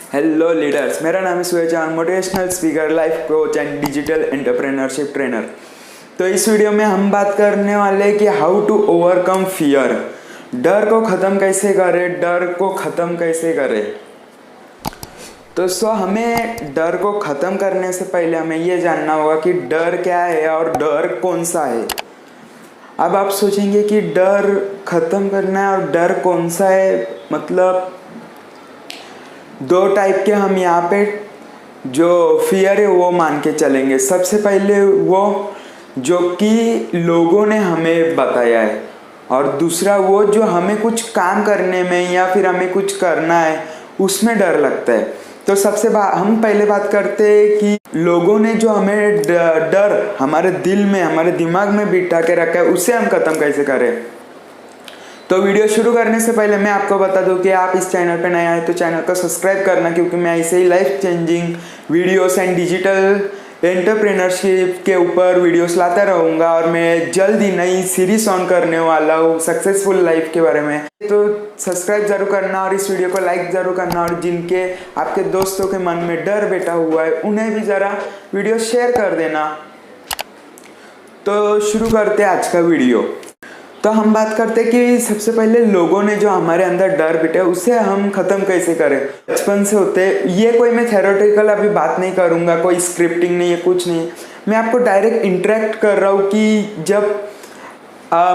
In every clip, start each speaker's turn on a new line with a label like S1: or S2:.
S1: Hello leaders, मेरा नाम है Suhejan, motivational speaker, life coach and digital entrepreneurship trainer. तो इस वीडियो में हम बात करने वाले हैं कि हाउ टू ओवरकम फियर। डर को ख़त्म कैसे करें, डर को ख़त्म कैसे करें। तो हमें डर को ख़त्म करने से पहले हमें ये जानना होगा कि डर क्या है और डर कौन सा है। अब आप सोचेंगे कि डर ख़त्म करना है और डर कौन सा है, मतलब दो टाइप के हम यहाँ पे जो फियर है वो मान के चलेंगे। सबसे पहले वो जो कि लोगों ने हमें बताया है, और दूसरा वो जो हमें कुछ काम करने में या फिर हमें कुछ करना है उसमें डर लगता है। तो हम पहले बात करते हैं कि लोगों ने जो हमें डर हमारे दिल में, हमारे दिमाग में बिठा के रखा है, उसे हम ख़त्म कैसे करें। तो वीडियो शुरू करने से पहले मैं आपको बता दूं कि आप इस चैनल पर नए आए तो चैनल को सब्सक्राइब करना, क्योंकि मैं ऐसे ही life changing videos and digital entrepreneurship के ऊपर वीडियोस लाता रहूँगा। और मैं जल्द ही नई सीरीज ऑन करने वाला हूँ सक्सेसफुल लाइफ के बारे में। तो सब्सक्राइब जरूर करना और इस वीडियो को लाइक ज़रूर करना, और जिनके आपके दोस्तों के मन में डर बैठा हुआ है उन्हें भी ज़रा वीडियो शेयर कर देना। तो शुरू करते हैं आज का वीडियो। तो हम बात करते हैं कि सबसे पहले लोगों ने जो हमारे अंदर डर बिठा है उसे हम ख़त्म कैसे करें। बचपन से होते ये कोई मैं थ्योरेटिकल अभी बात नहीं करूँगा, कोई स्क्रिप्टिंग नहीं है, कुछ नहीं। मैं आपको डायरेक्ट इंटरेक्ट कर रहा हूँ कि जब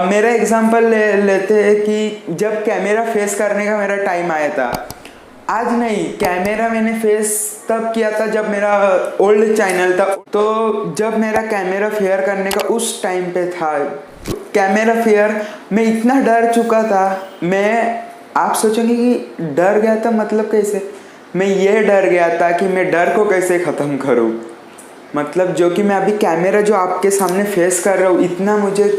S1: मेरा एग्जांपल लेते हैं कि जब कैमरा फेस करने का मेरा टाइम आया था। आज नहीं, कैमरा मैंने फेस तब किया था जब मेरा ओल्ड चैनल था। तो जब मेरा कैमरा फेयर करने का उस टाइम पे था, कैमरा फेयर में इतना डर चुका था आप सोचेंगे कि डर गया था मतलब कैसे। मैं ये डर गया था कि मैं डर को कैसे ख़त्म करूं। मतलब जो कि मैं अभी कैमरा जो आपके सामने फेस कर रहा हूँ, इतना मुझे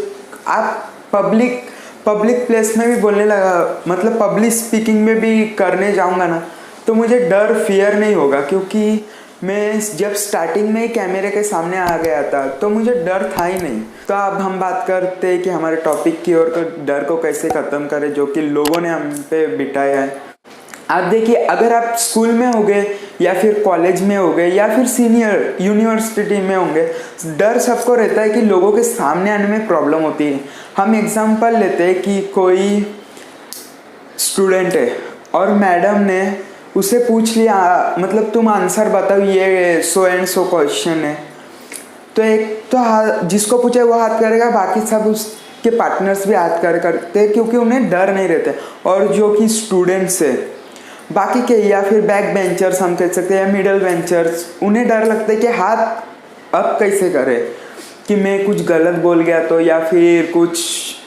S1: आप पब्लिक प्लेस में भी बोलने लगा, मतलब पब्लिक स्पीकिंग में भी करने जाऊंगा ना, तो मुझे डर फियर नहीं होगा, क्योंकि मैं जब स्टार्टिंग में ही कैमरे के सामने आ गया था तो मुझे डर था ही नहीं। तो अब हम बात करते हैं कि हमारे टॉपिक की ओर, डर को कैसे ख़त्म करें जो कि लोगों ने हम पे बिठाया है। आप देखिए, अगर आप स्कूल में होंगे या फिर कॉलेज में होंगे या फिर सीनियर यूनिवर्सिटी में होंगे, डर सबको रहता है कि लोगों के सामने आने में प्रॉब्लम होती है। हम एग्जांपल लेते हैं कि कोई स्टूडेंट है और मैडम ने उसे पूछ लिया, मतलब तुम आंसर बताओ, ये सो एंड सो क्वेश्चन है। तो एक तो जिसको पूछे वो हाथ करेगा, बाकी सब उसके पार्टनर्स भी हाथ करते हैं, क्योंकि उन्हें डर नहीं रहते। और जो कि स्टूडेंट्स है बाकी के, या फिर बैक बेंचर्स हम कह सकते हैं, या मिडल बेंचर्स, उन्हें डर लगता है कि हाथ अब कैसे करें, कि मैं कुछ गलत बोल गया तो, या फिर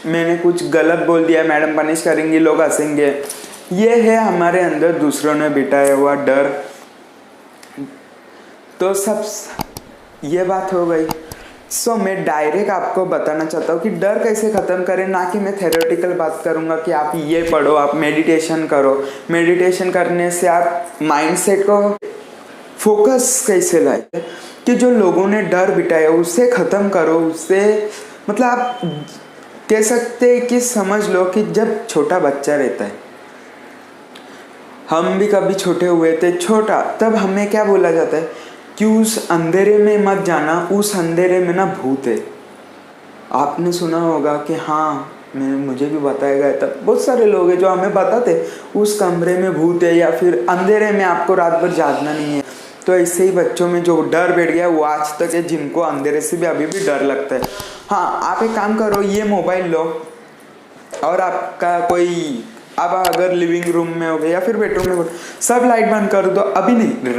S1: मैंने कुछ गलत बोल दिया, मैडम पनिश करेंगी, लोग हंसेंगे। ये है हमारे अंदर दूसरों ने बिठाया हुआ डर। तो ये बात हो गई। मैं डायरेक्ट आपको बताना चाहता हूँ कि डर कैसे ख़त्म करें, ना कि मैं थ्योरेटिकल बात करूँगा कि आप ये पढ़ो, आप मेडिटेशन करो। मेडिटेशन करने से आप माइंडसेट को फोकस कैसे लाए, कि जो लोगों ने डर बिठाया उसे ख़त्म करो। उससे मतलब आप कह सकते हैं कि समझ लो कि जब छोटा बच्चा रहता है, हम भी कभी छोटे हुए थे, छोटा, तब हमें क्या बोला जाता है कि उस अंधेरे में मत जाना, उस अंधेरे में ना भूत है। आपने सुना होगा कि हाँ, मुझे भी बताया गया था, बहुत सारे लोग हैं जो हमें बताते उस कमरे में भूत है, या फिर अंधेरे में आपको रात भर जागना नहीं है। तो ऐसे ही बच्चों में जो डर बैठ गया वो आज तक है, जिनको अंधेरे से भी अभी भी डर लगता है। हाँ, आप एक काम करो, ये मोबाइल लो और आपका कोई, अब अगर लिविंग रूम में हो गए या फिर बेडरूम में हो, सब लाइट बंद कर दो। अभी नहीं,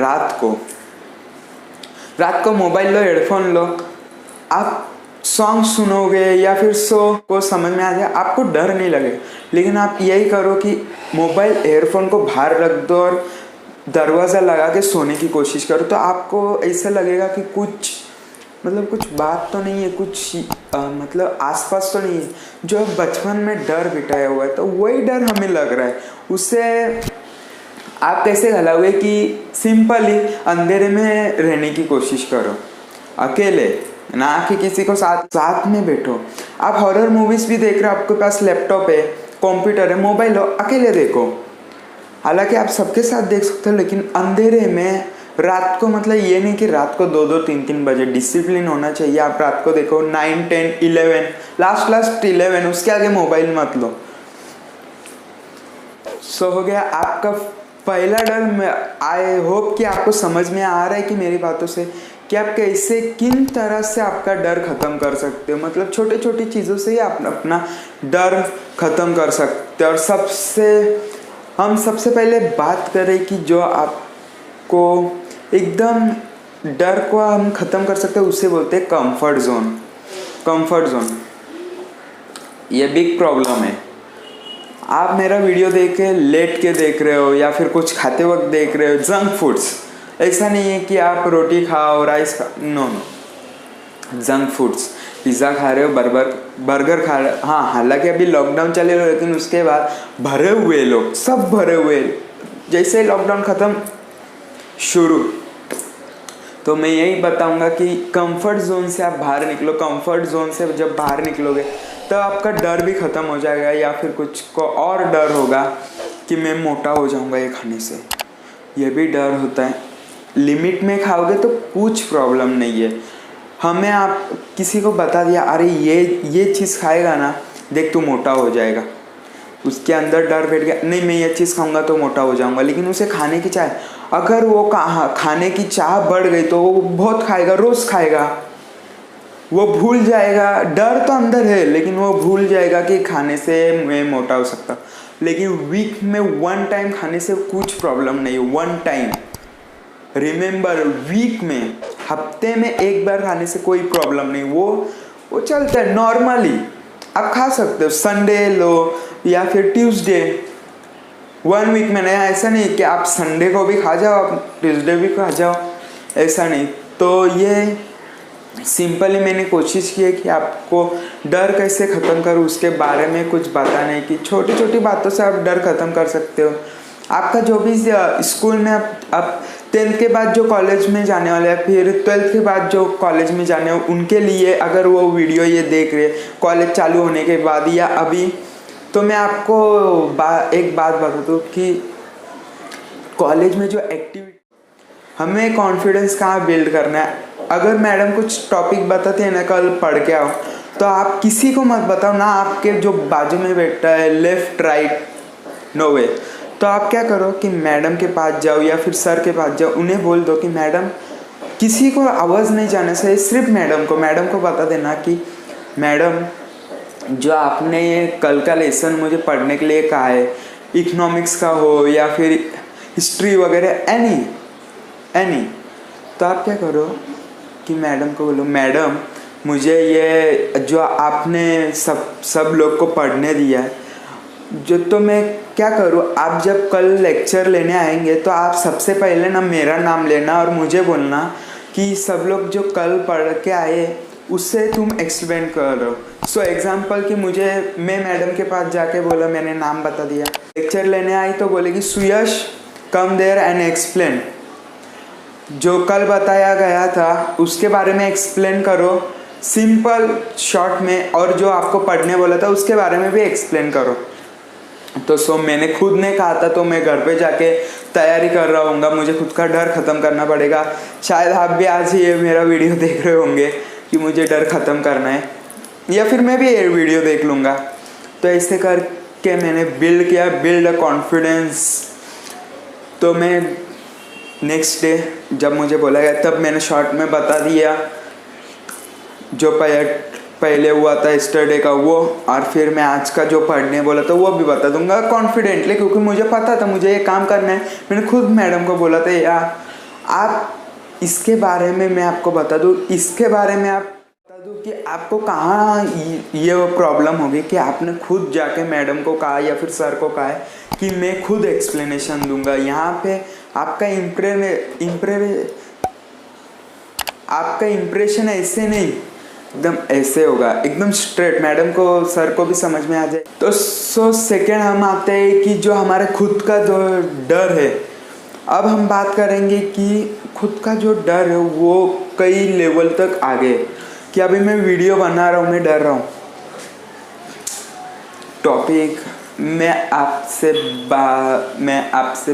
S1: रात को मोबाइल लो, हेडफोन लो, आप सॉन्ग सुनोगे या फिर को समझ में आ जाए, आपको डर नहीं लगेगा। लेकिन आप यही करो कि मोबाइल एयरफोन को बाहर रख दो और दरवाज़ा लगा के सोने की कोशिश करो। तो आपको ऐसा लगेगा कि कुछ बात तो नहीं है, कुछ मतलब आसपास तो नहीं है। जो बचपन में डर बिठाया हुआ है, तो वही डर हमें लग रहा है। उससे आप कैसे घलाओगे कि सिंपली अंधेरे में रहने की कोशिश करो, अकेले, ना कि किसी को साथ में बैठो। आप हॉरर मूवीज़ भी देख रहे हो, आपके पास लैपटॉप है, कंप्यूटर है, मोबाइल हो, अकेले देखो। हालांकि आप सबके साथ देख सकते हो, लेकिन अंधेरे में रात को, मतलब ये नहीं कि रात को 2-2 3-3 बजे, डिसिप्लिन होना चाहिए। आप रात को देखो 9, 10, 11, लास्ट 11, उसके आगे मोबाइल मत लो। सो हो गया आपका पहला डर। आई होप कि आपको समझ में आ रहा है कि मेरी बातों से कि आप कैसे, किन तरह से आपका डर खत्म कर सकते हो। मतलब छोटी छोटी चीज़ों से ही आप अपना डर खत्म कर सकते हो। और हम सबसे पहले बात करें कि जो आपको एकदम डर को हम खत्म कर सकते हैं, उसे बोलते हैं कंफर्ट जोन। कंफर्ट जोन ये बिग प्रॉब्लम है। आप मेरा वीडियो देख के लेट के देख रहे हो या फिर कुछ खाते वक्त देख रहे हो जंक फूड्स। ऐसा नहीं है कि आप रोटी खाओ, राइस खाओ, नो। जंक फूड्स, पिज़्ज़ा खा रहे हो, बर्गर खा रहे हो। हाँ, हालांकि अभी लॉकडाउन चले रहे, लेकिन उसके बाद भरे हुए लोग, सब भरे हुए। जैसे ही लॉकडाउन ख़त्म शुरू, तो मैं यही बताऊंगा कि कंफर्ट जोन से आप बाहर निकलो। कंफर्ट जोन से जब बाहर निकलोगे तो आपका डर भी ख़त्म हो जाएगा, या फिर कुछ को और डर होगा कि मैं मोटा हो जाऊंगा ये खाने से। ये भी डर होता है। लिमिट में खाओगे तो कुछ प्रॉब्लम नहीं है। हमें आप किसी को बता दिया, अरे ये चीज़ खाएगा ना, देख तू मोटा हो जाएगा, उसके अंदर डर बैठ गया, नहीं मैं ये चीज़ खाऊंगा तो मोटा हो जाऊंगा। लेकिन उसे खाने की चाह, अगर वो खाने की चाह बढ़ गई तो वो बहुत खाएगा, रोज़ खाएगा। वो भूल जाएगा, डर तो अंदर है लेकिन वो भूल जाएगा कि खाने से मैं मोटा हो सकता। लेकिन वीक में 1 टाइम खाने से कुछ प्रॉब्लम नहीं है। 1 टाइम, रिमेंबर, वीक में, हफ्ते में 1 बार खाने से कोई प्रॉब्लम नहीं। वो चलता है नॉर्मली, आप खा सकते हो। संडे लो या फिर ट्यूसडे, 1 वीक में नहीं। ऐसा नहीं कि आप संडे को भी खा जाओ, आप ट्यूसडे भी खा जाओ, ऐसा नहीं। तो ये सिंपली मैंने कोशिश की है कि आपको डर कैसे ख़त्म करूँ उसके बारे में कुछ बताने की। छोटी छोटी बातों से आप डर ख़त्म कर सकते हो। आपका जो भी स्कूल में आप 10th के बाद जो कॉलेज में जाने वाले हैं, फिर 12th के बाद जो कॉलेज में जाने हो, उनके लिए अगर वो वीडियो ये देख रहे कॉलेज चालू होने के बाद या अभी, तो मैं आपको एक बात बता दूँ कि कॉलेज में जो एक्टिविटी, हमें कॉन्फिडेंस कहाँ बिल्ड करना है। अगर मैडम कुछ टॉपिक बताते हैं ना, कल पढ़ के आओ, तो आप किसी को मत बताओ ना, आपके जो बाजू में बैठा है, लेफ्ट राइट, नो वे। तो आप क्या करो कि मैडम के पास जाओ या फिर सर के पास जाओ, उन्हें बोल दो कि मैडम, किसी को आवाज़ नहीं जाने से, सिर्फ मैडम को बता देना कि मैडम, जो आपने ये कल का लेसन मुझे पढ़ने के लिए कहा है, इकोनॉमिक्स का हो या फिर हिस्ट्री वगैरह, एनी, तो आप क्या करो कि मैडम को बोलो, मैडम मुझे ये जो आपने सब लोग को पढ़ने दिया है, जो, तो मैं क्या करूँ, आप जब कल लेक्चर लेने आएंगे तो आप सबसे पहले ना मेरा नाम लेना और मुझे बोलना कि सब लोग जो कल पढ़ के आए उससे तुम एक्सप्लेन करो। सो एग्जाम्पल कि मैं मैडम के पास जाके बोला, मैंने नाम बता दिया, लेक्चर लेने आई तो बोलेगी सुयश कम देयर एंड एक्सप्लेन, जो कल बताया गया था उसके बारे में एक्सप्लेन करो सिंपल शॉर्ट में, और जो आपको पढ़ने बोला था उसके बारे में भी एक्सप्लेन करो। तो मैंने खुद ने कहा था, तो मैं घर पे जाके तैयारी कर रहा हूँगा, मुझे खुद का डर ख़त्म करना पड़ेगा। शायद आप भी आज ही ये मेरा वीडियो देख रहे होंगे कि मुझे डर ख़त्म करना है, या फिर मैं भी ये वीडियो देख लूँगा। तो ऐसे करके मैंने बिल्ड अ कॉन्फिडेंस। तो मैं नेक्स्ट डे जब मुझे बोला गया तब मैंने शॉर्ट में बता दिया जो पहले हुआ था यस्टरडे का वो, और फिर मैं आज का जो पढ़ने बोला था वो भी बता दूंगा कॉन्फिडेंटली, क्योंकि मुझे पता था मुझे ये काम करना है। मैंने खुद मैडम को बोला था, यार आप इसके बारे में मैं आपको बता दूँ, इसके बारे में आप बता दूँ कि आपको कहाँ ये प्रॉब्लम होगी, कि आपने खुद जाके मैडम को कहा या फिर सर को कहा है कि मैं खुद एक्सप्लेनेशन दूंगा। यहाँ पे आपका इम्प्रेशन ऐसे नहीं, एकदम ऐसे होगा, एकदम स्ट्रेट, मैडम को सर को भी समझ में आ जाए। तो सेकेंड हम आते हैं कि जो हमारे खुद का जो डर है। अब हम बात करेंगे कि खुद का जो डर है वो कई लेवल तक आगे, कि अभी मैं वीडियो बना रहा हूँ, मैं डर रहा हूँ, टॉपिक मैं आपसे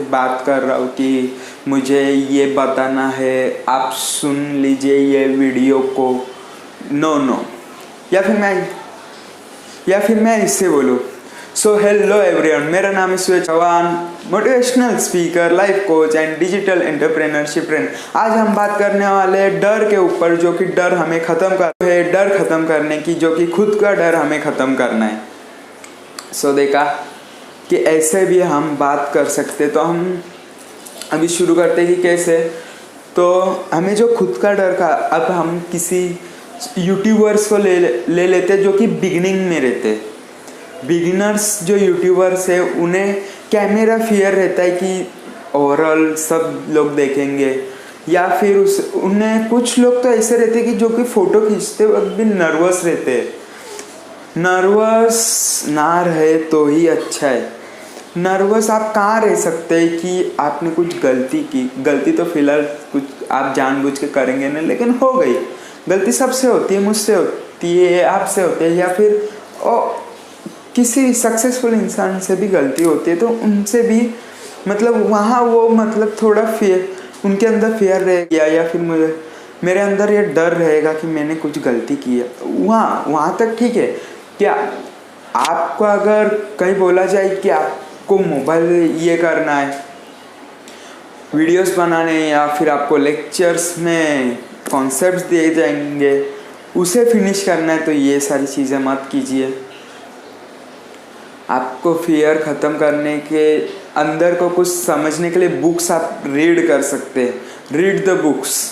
S1: बात कर रहा हूँ कि मुझे ये बताना है, आप सुन लीजिए ये वीडियो को। नो या फिर मैं इससे बोलूँ। सो हेलो एवरीवन, मेरा नाम है Suraj Chauhan, motivational speaker, life coach and digital entrepreneurship trainer. आज हम बात करने वाले हैं डर के ऊपर, जो कि डर हमें डर खत्म करने की, जो कि खुद का डर हमें खत्म करना है। सो देखा कि ऐसे भी हम बात कर सकते। तो हम अभी शुरू करते कि कैसे। तो हमें जो खुद का डर का, अब हम किसी यूट्यूबर्स को ले लेते जो कि बिगिनिंग में रहते। बिगिनर्स जो यूट्यूबर्स है उन्हें कैमरा फियर रहता है कि ओवरऑल सब लोग देखेंगे, या फिर उन्हें कुछ लोग तो ऐसे रहते कि जो कि फ़ोटो खींचते वक्त भी नर्वस रहते हैं। नर्वस ना रहे तो ही अच्छा है। नर्वस आप कहाँ रह सकते हैं कि आपने कुछ गलती की। गलती तो फिलहाल कुछ आप जानबूझ के करेंगे ना, लेकिन हो गई। गलती सबसे होती है, मुझसे होती है, आपसे होती है, या फिर किसी सक्सेसफुल इंसान से भी गलती होती है। तो उनसे भी मतलब वहाँ वो मतलब थोड़ा फियर, उनके अंदर फियर रह गया, या फिर मेरे अंदर ये डर रहेगा कि मैंने कुछ गलती की है। वहाँ तक ठीक है। क्या आपको अगर कहीं बोला जाए कि आपको मोबाइल ये करना है, वीडियोस बनाने, या फिर आपको लेक्चर्स में कॉन्सेप्ट्स दिए जाएंगे, उसे फिनिश करना है, तो ये सारी चीज़ें मत कीजिए। आपको फियर ख़त्म करने के, अंदर को कुछ समझने के लिए बुक्स आप रीड कर सकते हैं। Read the books.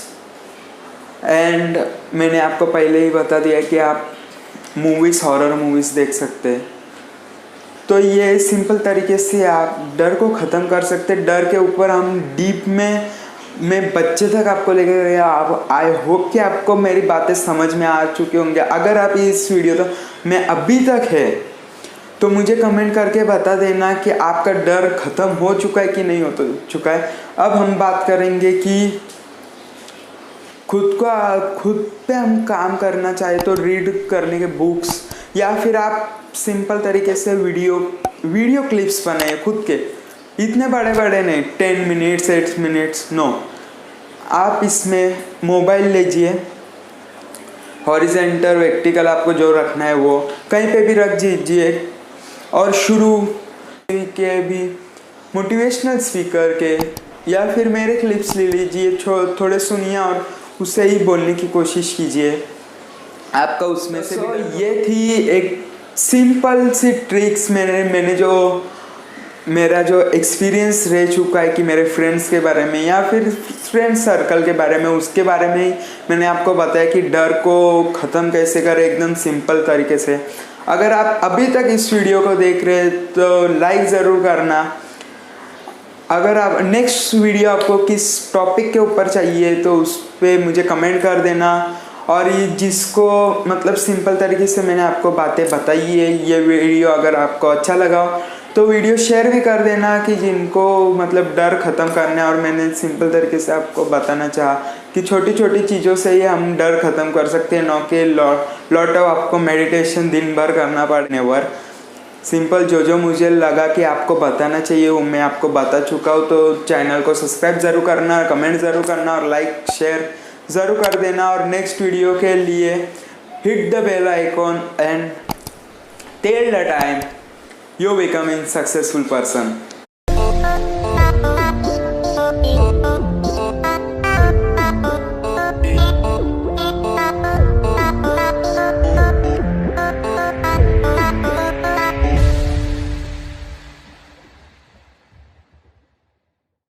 S1: एंड मैंने आपको पहले ही बता दिया कि आप मूवीज़, हॉरर मूवीज़ देख सकते हैं। तो ये सिंपल तरीके से आप डर को ख़त्म कर सकते हैं। डर के ऊपर हम डीप में मैं बच्चे तक आपको लेकर गया। आप, आई होप कि आपको मेरी बातें समझ में आ चुकी होंगी। अगर आप इस वीडियो तो मैं अभी तक है तो मुझे कमेंट करके बता देना कि आपका डर ख़त्म हो चुका है कि नहीं हो चुका है। अब हम बात करेंगे कि खुद पे हम काम करना चाहे तो रीड करने के बुक्स, या फिर आप सिंपल तरीके से वीडियो क्लिप्स बनाए खुद के। इतने बड़े बड़े नहीं, 10 मिनट्स 8 मिनट्स, नो। आप इसमें मोबाइल लीजिए, हॉरिजेंटल वर्टिकल आपको जो रखना है वो कहीं पे भी रख दीजिए, और शुरू के भी मोटिवेशनल स्पीकर के या फिर मेरे क्लिप्स ले लीजिए, थोड़े सुनिए और उसे ही बोलने की कोशिश कीजिए। आपका उसमें से ये थी एक सिंपल सी ट्रिक्स। मैंने जो मेरा जो एक्सपीरियंस रह चुका है कि मेरे फ्रेंड्स के बारे में या फिर फ्रेंड सर्कल के बारे में, उसके बारे में ही मैंने आपको बताया कि डर को ख़त्म कैसे करें एकदम सिंपल तरीके से। अगर आप अभी तक इस वीडियो को देख रहे हैं तो लाइक ज़रूर करना। अगर आप नेक्स्ट वीडियो आपको किस टॉपिक के ऊपर चाहिए तो उस पर मुझे कमेंट कर देना। और ये जिसको मतलब सिंपल तरीके से मैंने आपको बातें बताई है, ये वीडियो अगर आपको अच्छा लगा तो वीडियो शेयर भी कर देना कि जिनको मतलब डर ख़त्म करना है। और मैंने सिंपल तरीके से आपको बताना चाहा कि छोटी छोटी चीज़ों से ही हम डर ख़त्म कर सकते हैं, न कि लॉट ऑफ आपको मेडिटेशन दिन भर करना पड़ने पर। सिंपल जो मुझे लगा कि आपको बताना चाहिए वो मैं आपको बता चुका हूँ। तो चैनल को सब्सक्राइब ज़रूर करना, कमेंट ज़रूर करना और लाइक शेयर ज़रूर कर देना। और नेक्स्ट वीडियो के लिए hit the bell icon and till the time you become a successful person.